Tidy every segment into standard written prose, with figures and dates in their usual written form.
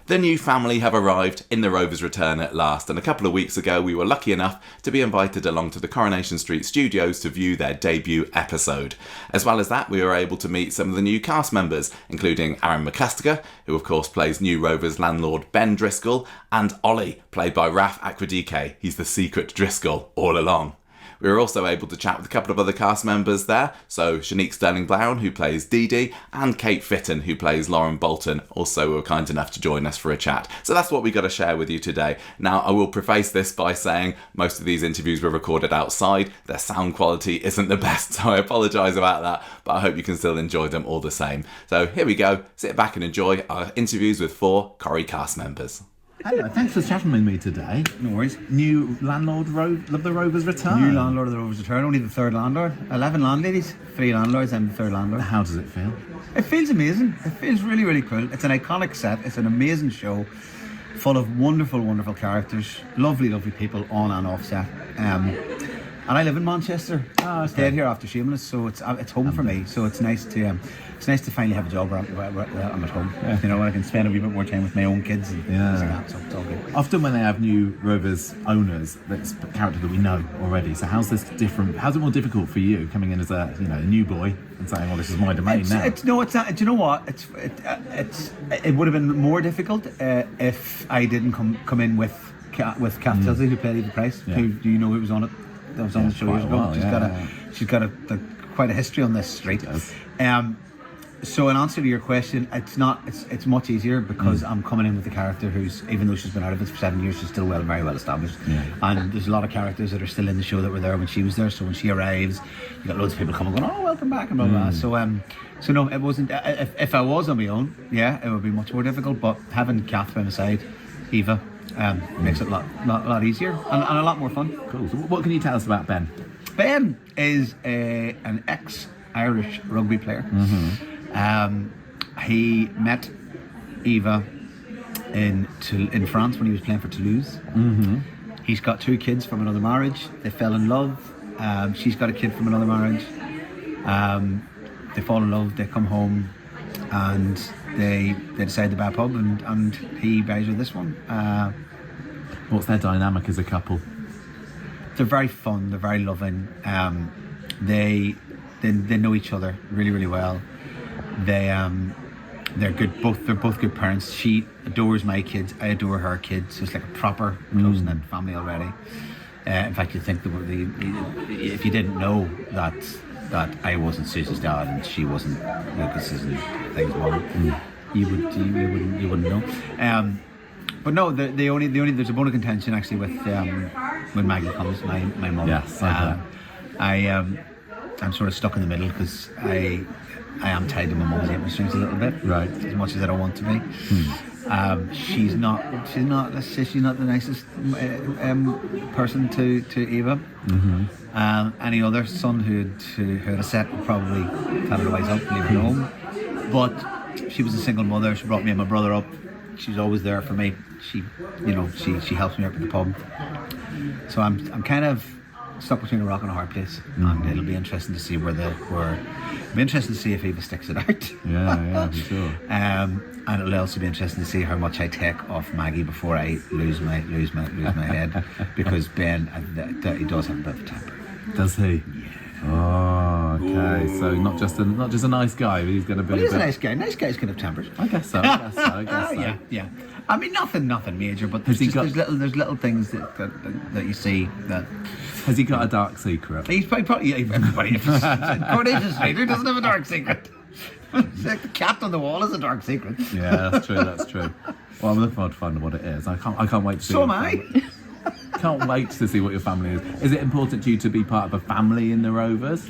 The new family have arrived in the Rovers return at last, and a couple of weeks ago we were lucky enough to be invited along to the Coronation Street studios to view their debut episode. As well as that, we were able to meet some of the new cast members, including McCusker, who of course plays new Rovers landlord Ben Driscoll, and Ollie, played by Raph Akuwudike. He's the secret Driscoll all along. We were also able to chat with a couple of other cast members there, so Channique Sterling-Brown, who plays Dee-Dee, and Cait Fitton, who plays Bolton, also were kind enough to join us for a chat. So that's what we got to share with you today. Now, I will preface this by saying most of these interviews were recorded outside. Their sound quality isn't the best, so I apologise about that, but I hope you can still enjoy them all the same. So here we go. Sit back and enjoy our interviews with 4 Corrie cast members. Hello, thanks for chatting with me today. No worries. New landlord of the Rovers return. New landlord of the Rovers return, only the third landlord. 11 landladies, 3 landlords, I'm the third landlord. How does it feel? It feels amazing. It feels really, really cool. It's an iconic set. It's an amazing show, full of wonderful, wonderful characters, lovely, lovely people on and off set. And I live in Manchester. I stayed here after Shameless, so it's home for me. So it's nice to finally have a job where I'm at home. Yeah. You know, where I can spend a wee bit more time with my own kids and things like that. So it's all good. Often when they have new Rovers owners, that's a character that we know already. So how's this different? How's it more difficult for you coming in as a a new boy and saying, "Well, this is my domain now"? It's not. Do you know what? It would have been more difficult if I didn't come in with Kath Tilsley, who played Eva Price. Yeah. Who do you know who was on it? That was on the show years ago. She's got quite a history on this street. So in answer to your question, it's much easier because I'm coming in with a character who's, even though she's been out of it for 7 years, she's still very well established. And there's a lot of characters that are still in the show that were there when she was there. So when she arrives, you got loads of people coming going, "Oh, welcome back," and blah blah. So no, it wasn't. If I was on my own, it would be much more difficult. But having Kath by my side, Eva, makes it a lot easier and a lot more fun. Cool. So what can you tell us about Ben? Ben is an ex-Irish rugby player. He met Eva in France when he was playing for Toulouse. He's got 2 kids from another marriage. They fell in love. She's got a kid from another marriage. They fall in love. They come home, and they decide to buy a pub, and he buys her this one. What's their dynamic as a couple? They're very fun. They're very loving. They know each other really, really well. They're good. They're both good parents. She adores my kids. I adore her kids. So it's like a proper close-knit family already. In fact, you'd think if you didn't know that I wasn't Susie's dad and she wasn't Lucas's and things mom, you wouldn't know. But no, the only there's a bone of contention actually with when Maggie comes, my mum. Yes. I'm sort of stuck in the middle because I am tied to my mum's apron strings a little bit, right? As much as I don't want to be. She's not the nicest person to Eva. Any other son who had a set would probably tell her to wise up, leave her home. But she was a single mother. She brought me and my brother up. She's always there for me. She helps me up at the pub. So I'm kind of stuck between a rock and a hard place, and it'll be interesting to see it'll be interesting to see if Eva sticks it out. Yeah, for sure. And it'll also be interesting to see how much I take off Maggie before I lose my head, because Ben, he does have a bit of a temper. Does he? Yeah. Oh, okay. Ooh. So not just a nice guy, but he's going to be. Well, he's a nice guy. Nice guys can have tempers. I guess so. Yeah. I mean, nothing major, but there's little things that you see that. Has he got a dark secret? He's probably everybody. Coronation Street, who doesn't have a dark secret? It's like the cat on the wall is a dark secret. Yeah, that's true. Well, I'm looking forward to finding what it is. I can't wait to see. So am I. Can't wait to see what your family is. Is it important to you to be part of a family in the Rovers?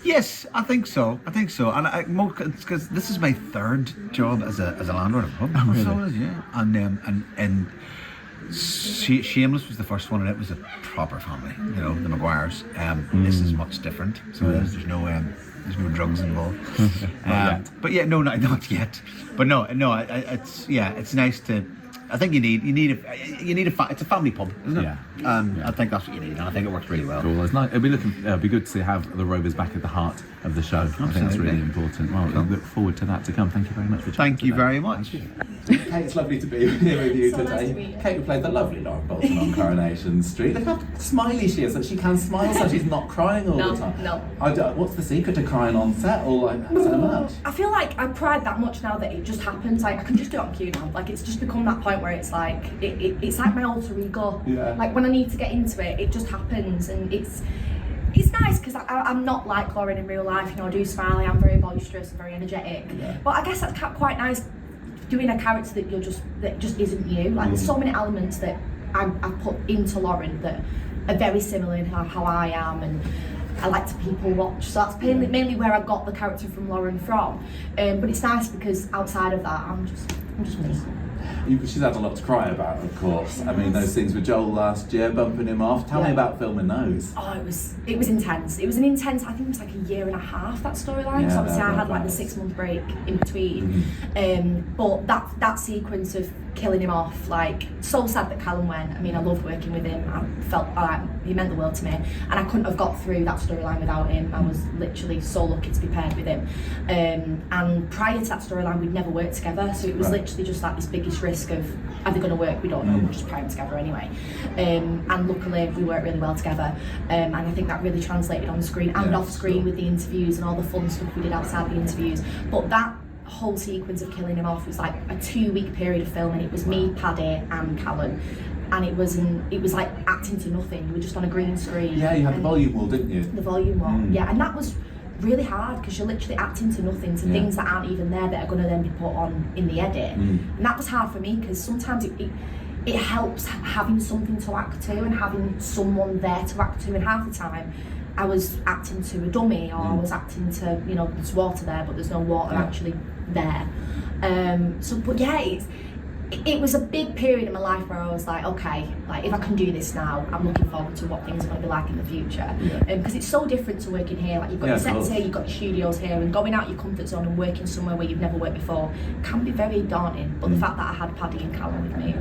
Yes, I think so. And because this is my 3rd job as a landlord of a pub. Oh, really? So it is, yeah. And Shameless was the first one, and it was a proper family. The McGuires. This is much different. So there's no drugs involved. But yeah, no, not yet. But no, it's nice to. I think you need it's a family pub, isn't it? Yeah. I think that's what you need, and I think it works really well. Cool. It's nice. It'll be good to have the Rovers back at the heart of the show. I think that's really important. Well, I look forward to that to come. Thank you very much for chatting. Thank you today. very much. Cait, it's lovely to be here with you So today. nice to meet you. Cait, who played the lovely Lauren Bolton on Coronation Street. Look how smiley she is, that she can smile so she's not crying all the time. No. What's the secret to crying on set or like so much? I feel like I've cried that much now that it just happens. Like I can just do it on cue now. Like it's just become that point where it's like it's like my alter ego. Yeah. Like when I need to get into it, it just happens, and it's nice because I'm not like Lauren in real life. You know, I do smile. I am very boisterous and very energetic. Yeah. But I guess that's quite nice doing a character that just isn't you. Like there's so many elements that I've put into Lauren that are very similar in how I am, and I like to people watch, so that's mainly where I got the character from Lauren from. But it's nice because outside of that, I'm just me. She's had a lot to cry about, of course. I mean, those scenes with Joel last year, bumping him off. Tell me about filming those. Oh, it was intense. It was an intense, I think it was like a year and a half, that storyline. Yeah, So obviously I had like the was. 6-month break in between. But that sequence of killing him off, like, so sad that Callum went. I mean, I loved working with him. I felt like he meant the world to me, and I couldn't have got through that storyline without him. I was literally so lucky to be paired with him. And prior to that storyline, we'd never worked together, so it was literally just like this biggest risk of, are they going to work? We don't know. We're just pairing together anyway. And luckily, we worked really well together. And I think that really translated on screen and off screen with the interviews and all the fun stuff we did outside the interviews. But that whole sequence of killing him off was like a 2-week period of filming. It was me, Paddy, and Callum, and it was like acting to nothing. We were just on a green screen. Yeah, you had the volume wall, didn't you? The volume wall, yeah, and that was really hard because you're literally acting to nothing, to things that aren't even there that are going to then be put on in the edit. And that was hard for me because sometimes it helps having something to act to and having someone there to act to, and half the time I was acting to a dummy, or I was acting to, you know, there's water there but there's no water actually there. But yeah, it was a big period in my life where I was like, okay, like if I can do this now, I'm looking forward to what things are going to be like in the future. Because it's so different to working here. Like you've got your sets here, you've got your studios here, and going out your comfort zone and working somewhere where you've never worked before can be very daunting. But the fact that I had Paddy and Callum with me,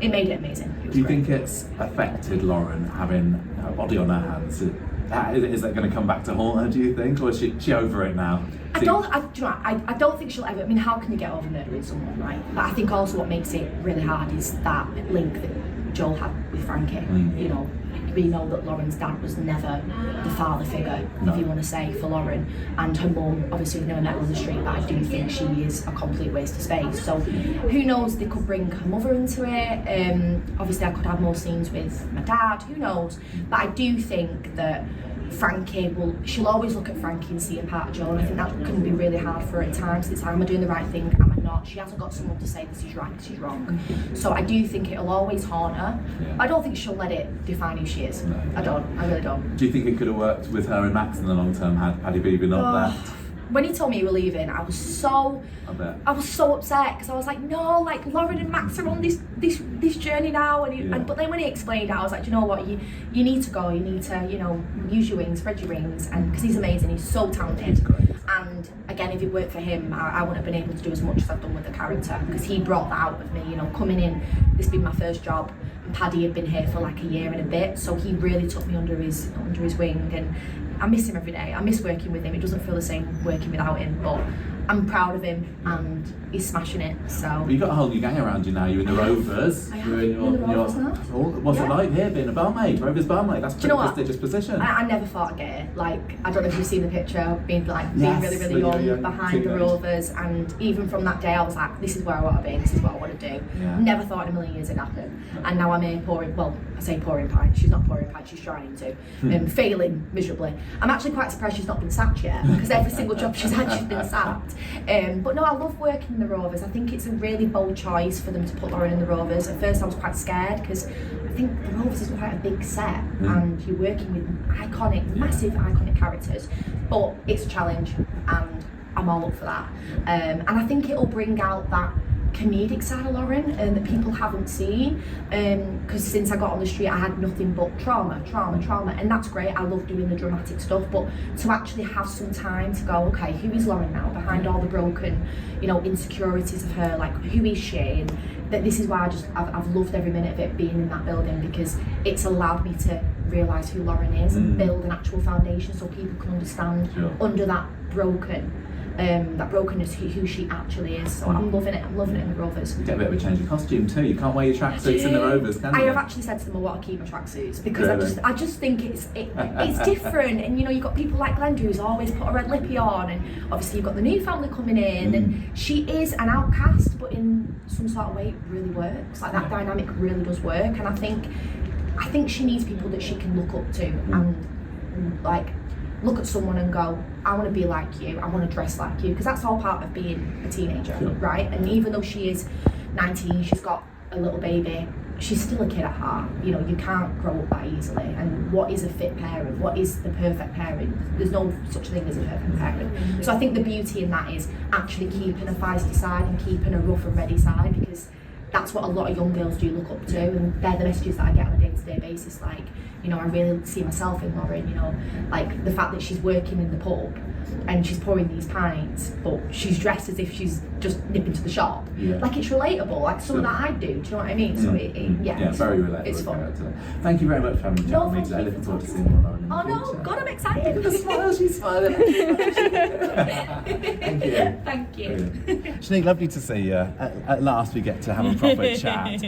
it made it amazing. It was Do you great. think it's affected Lauren having her body on her hands? Is that going to come back to haunt her, do you think? Or is she over it now? I don't think she'll ever. I mean, how can you get over murdering someone, right? But I think also what makes it really hard is that link that Joel had with Frankie. You know, we know that Lauren's dad was never the father figure, if you want to say, for Lauren, and her mum obviously we've never met her on the street, but I do think she is a complete waste of space. So who knows? They could bring her mother into it. Obviously, I could have more scenes with my dad. Who knows? But I do think that Frankie she'll always look at Frankie and see a part of Joel, and I think that can be really hard for her at times. It's like, am I doing the right thing, am I not? She hasn't got someone to say this is right, this is wrong. So I do think it'll always haunt her. I don't think she'll let it define who she is. I really don't. Do you think it could have worked with her and Max in the long term had Paddy Beebe not left? When he told me you were leaving, I was so upset because I was like, no, like Lauren and Max are on this journey now, but then when he explained it, I was like, do you know what, you need to go, you need to, you know, use your wings, spread your wings, and because he's amazing, he's so talented. He's great. And again, if it worked for him, I wouldn't have been able to do as much as I've done with the character, because he brought that out of me, you know, coming in, this being my first job, and Paddy had been here for like a year and a bit, so he really took me under his wing, and I miss him every day. I miss working with him. It doesn't feel the same working without him, but I'm proud of him and he's smashing it. So You've got a whole new gang around you now. You're in the Rovers. You're in the Rovers now. What's it like here being a barmaid? Rovers barmaid. That's a pretty prestigious position. I never thought I'd get it. Like, I don't know if you've seen the picture, being Yes, really, really young yeah, behind the Rovers, and even from that day I was like, this is where I want to be, this is what I want to do. Yeah. Never thought in a million years it'd happen. And now I'm here pouring pints. She's not pouring pints, she's trying to. Failing miserably. I'm actually quite surprised she's not been sacked yet, because every single job she's had, she's been sacked. But no, I love working in the Rovers. I think it's a really bold choice for them to put Lauren in the Rovers. At first I was quite scared, because I think the Rovers is quite a big set, and you're working with massive iconic characters, but it's a challenge, and I'm all up for that. And I think it'll bring out that comedic side of Lauren that people haven't seen, because since I got on the street I had nothing but trauma, and that's great. I love doing the dramatic stuff, but to actually have some time to go, okay, who is Lauren now behind all the broken, you know, insecurities of her, like who is she? And that this is why I've loved every minute of it being in that building, because it's allowed me to realise who Lauren is and build an actual foundation so people can understand under that brokenness who she actually is. So I'm loving it in the Rovers. You get a bit of a change of costume too. You can't wear your tracksuits in the Rovers, can you? I have actually said to them I want to keep my tracksuits because I just think it's different. And you've got people like Glenda who's always put a red lippy on, and obviously you've got the new family coming in, and she is an outcast, but in some sort of way it really works. Like that dynamic really does work, and I think she needs people that she can look up to and like look at someone and go, I want to be like you, I want to dress like you, because that's all part of being a teenager, right? And even though she is 19, she's got a little baby, she's still a kid at heart. You can't grow up that easily. And what is a fit parent? What is the perfect parent? There's no such thing as a perfect parent. So I think the beauty in that is actually keeping a feisty side and keeping a rough and ready side, because that's what a lot of young girls do look up to, and they're the messages that I get on a day-to-day basis. Like, I really see myself in Lauren, like the fact that she's working in the pub and she's pouring these pints, but she's dressed as if she's just nipping to the shop. Like, it's relatable, like something that I do you know what I mean? So it's very fun. relatable. It's fun. Thank you very much for having me with me today. Looking forward to seeing you on Oh no, God, I'm excited. Look at the smile, she's smiling. Thank you. Thank you. Channique, lovely to see you. At last we get to have a proper chat.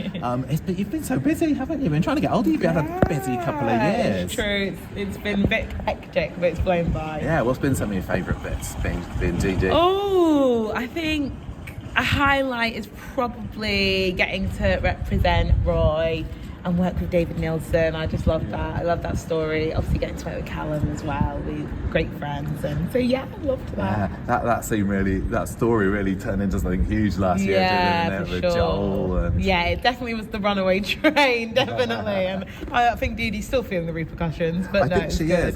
But you've been so busy, haven't you? Been trying to get older. You've had a busy couple of years. It's true. It's been a bit hectic, but it's flown by. Yeah, what's been some of your favourite bits being Dee-Dee? Oh, I think a highlight is probably getting to represent Roy and work with David Nielsen. I just love that. I love that story. Obviously getting to work with Callum as well. We're great friends, and so I loved that. Yeah, that story really turned into something huge last year, didn't it? For With sure. Joel and it definitely was the runaway train, definitely. And I think Dee-Dee's still feeling the repercussions, but I think she is.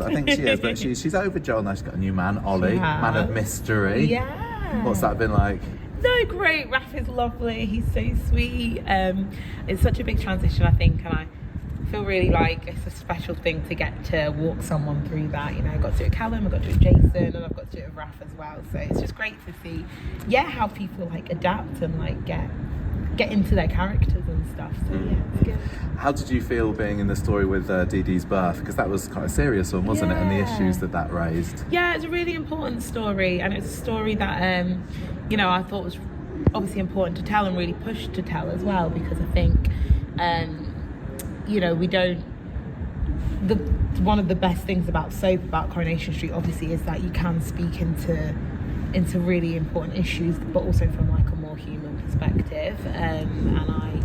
But she's over Joel now. She's got a new man, Ollie, man of mystery. Yeah. What's that been like? No, great. Raph is lovely. He's so sweet. It's such a big transition, I think, and I feel really like it's a special thing to get to walk someone through that. I got to do it with Callum, I got to do it with Jason, and I've got to do it with Raph as well. So it's just great to see, how people like adapt and like get into their characters and stuff. So it's good. How did you feel being in the story with Dee-Dee's birth? Because that was quite a serious one, wasn't it? And the issues that raised. Yeah, it's a really important story, and it's a story that I thought was obviously important to tell and really pushed to tell as well, because I think we don't. One of the best things about soap, about Coronation Street, obviously, is that you can speak into really important issues, but also from like a more human perspective. And I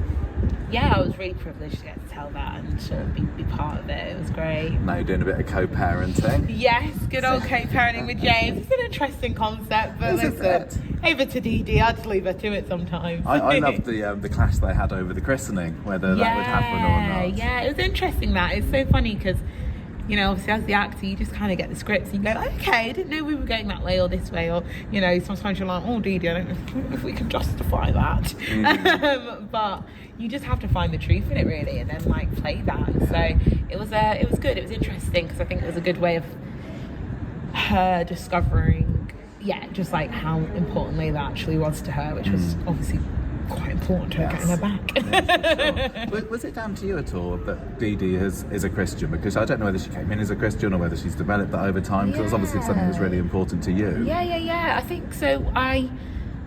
was really privileged to get to tell that and sort of be part of it. It was great. Now you're doing a bit of co-parenting. Yes, good old co-parenting with James. It's an interesting concept, but listen, over to Dee-Dee, I'd just leave her to it sometimes. I loved the clash they had over the christening, whether that would happen or not. Yeah, it was interesting that. It's so funny because, obviously as the actor, you just kind of get the scripts and you go, okay, I didn't know we were going that way or this way, or, sometimes you're like, oh, Dee-Dee, I don't know if we can justify that. But you just have to find the truth in it, really, and then, like, play that. And so it was good. It was interesting because I think it was a good way of her discovering, just, like, how important Layla actually was to her, which was obviously quite important to her getting her back. Yes, sure. Was it down to you at all that Dee-Dee is a Christian? Because I don't know whether she came in as a Christian or whether she's developed that over time, because it was obviously something that was really important to you. Yeah. I think so.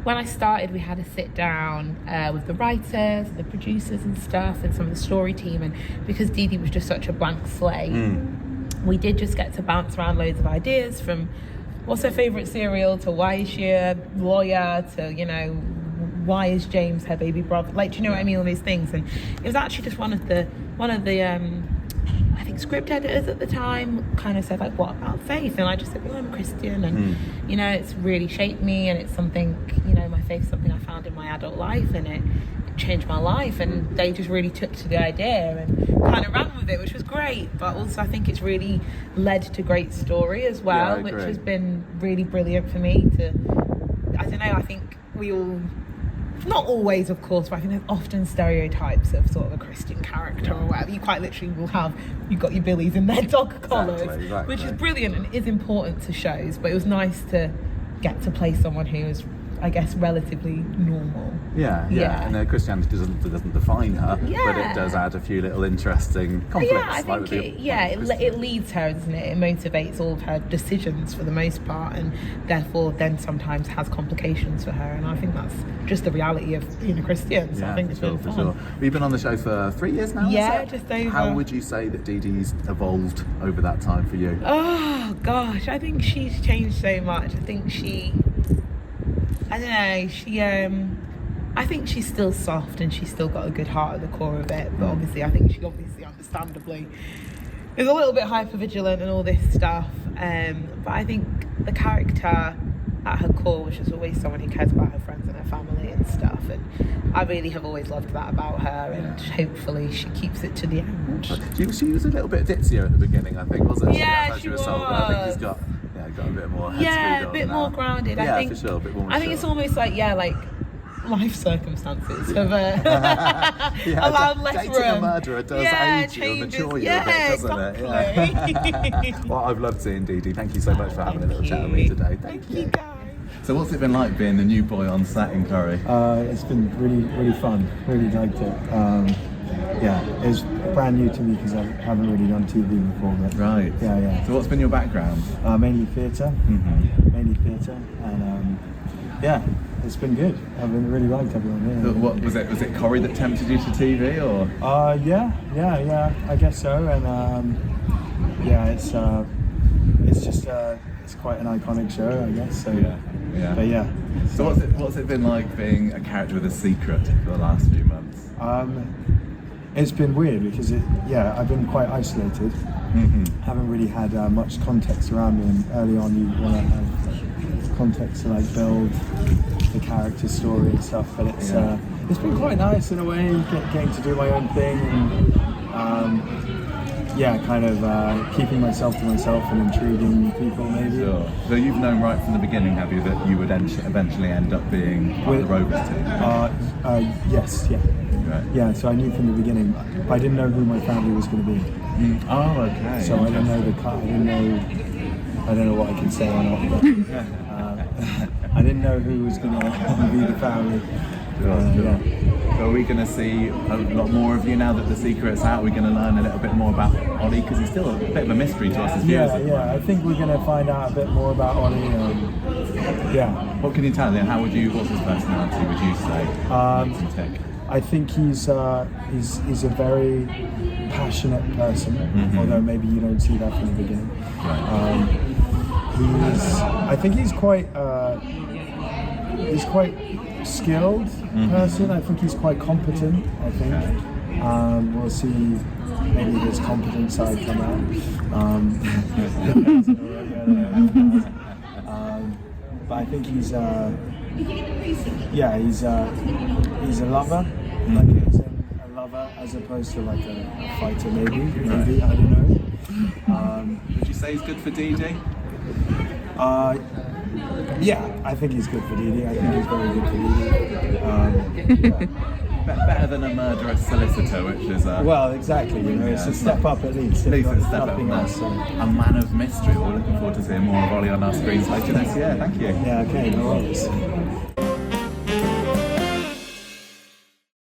When I started, we had a sit down with the writers, the producers and stuff, and some of the story team, and because Dee-Dee was just such a blank slate, we did just get to bounce around loads of ideas, from what's her favourite cereal to why is she a lawyer to, why is James her baby brother? Like, do you know what I mean? All these things. And it was actually just one of the I think script editors at the time kind of said, like, what about faith? And I just said, well, I'm a Christian, and it's really shaped me, and it's something, my faith's something I found in my adult life, and it changed my life. And they just really took to the idea and kind of ran with it, which was great. But also I think it's really led to great story as well, which has been really brilliant for me to, I don't know, I think we all, not always, of course, but I think there's often stereotypes of sort of a Christian character or whatever. You quite literally will have, you've got your Billies in their dog collars, exactly. which is brilliant and is important to shows. But it was nice to get to play someone who is I guess, relatively normal. Yeah. And Christianity doesn't define her, but it does add a few little interesting conflicts. Yeah, I think it leads her, doesn't it? It motivates all of her decisions for the most part, and therefore then sometimes has complications for her. And I think that's just the reality of being a Christian. So I think it's been fun. For sure. We've been on the show for 3 years now. Yeah, just over. How would you say that Dee-Dee's evolved over that time for you? Oh gosh, I think she's changed so much. I think I think she's still soft and she's still got a good heart at the core of it, but obviously I think she understandably is a little bit hypervigilant and all this stuff, but I think the character at her core was just always someone who cares about her friends and her family and stuff, and I really have always loved that about her, and hopefully she keeps it to the end. She was a little bit ditzier at the beginning, I think, wasn't she? Yeah, she was. I think she's got a bit more head a bit more grounded. Yeah, I think, for sure, a bit more I think it's almost like life circumstances have allowed less dating room. a murderer does age you and mature you a bit, doesn't it? Well, I've loved seeing Dee-Dee. Thank you so much for having a little chat with me today. Thank you, guys. So what's it been like being the new boy on set in Corrie? It's been really fun. Really liked it. It's brand new to me because I haven't really done TV before. But Right. Yeah. So what's been your background? Mainly theatre. Mainly theatre, and it's been good. I've been really liked everyone here. So what was it? Was it Corrie that tempted you to TV, or? Yeah. I guess so. And it's just it's quite an iconic show, I guess. So Yeah. But yeah. So what's it been like being a character with a secret for the last few months? It's been weird because I've been quite isolated. Haven't really had much context around me, and early on you want to have context to like build the character story and stuff. But it's been quite nice in a way, getting to do my own thing, and keeping myself to myself and intriguing people maybe. Sure. So you've known right from the beginning, have you, that you would eventually end up being part of the Rovers team? Yes, yeah. Right. Yeah, so I knew from the beginning, but I didn't know who my family was going to be. Oh, okay. So I didn't know I don't know what I can say or not, but I didn't know who was going to be the family. So are we going to see a lot more of you now that the secret's out? Are we going to learn a little bit more about Ollie? Because he's still a bit of a mystery to us as viewers. Yeah, I think we're going to find out a bit more about Ollie. What can you tell me? What's his personality, would you say? I think he's a very passionate person, although maybe you don't see that from the beginning. Right. I think he's quite skilled person. I think he's quite competent. I think we'll see maybe his competent side come out. But I think he's a lover. Like he's a lover as opposed to like a fighter, maybe I don't know. Would you say he's good for Dee-Dee? Yeah, I think he's good for Dee-Dee. I think he's very good for Dee-Dee. Better than a murderous solicitor, which is well, exactly. It's a step up at least. At least it's a step up. Nothing else. A man of mystery. We're looking forward to seeing more of Ollie on our screens later this year. Thank you. Yeah. Okay. No worries.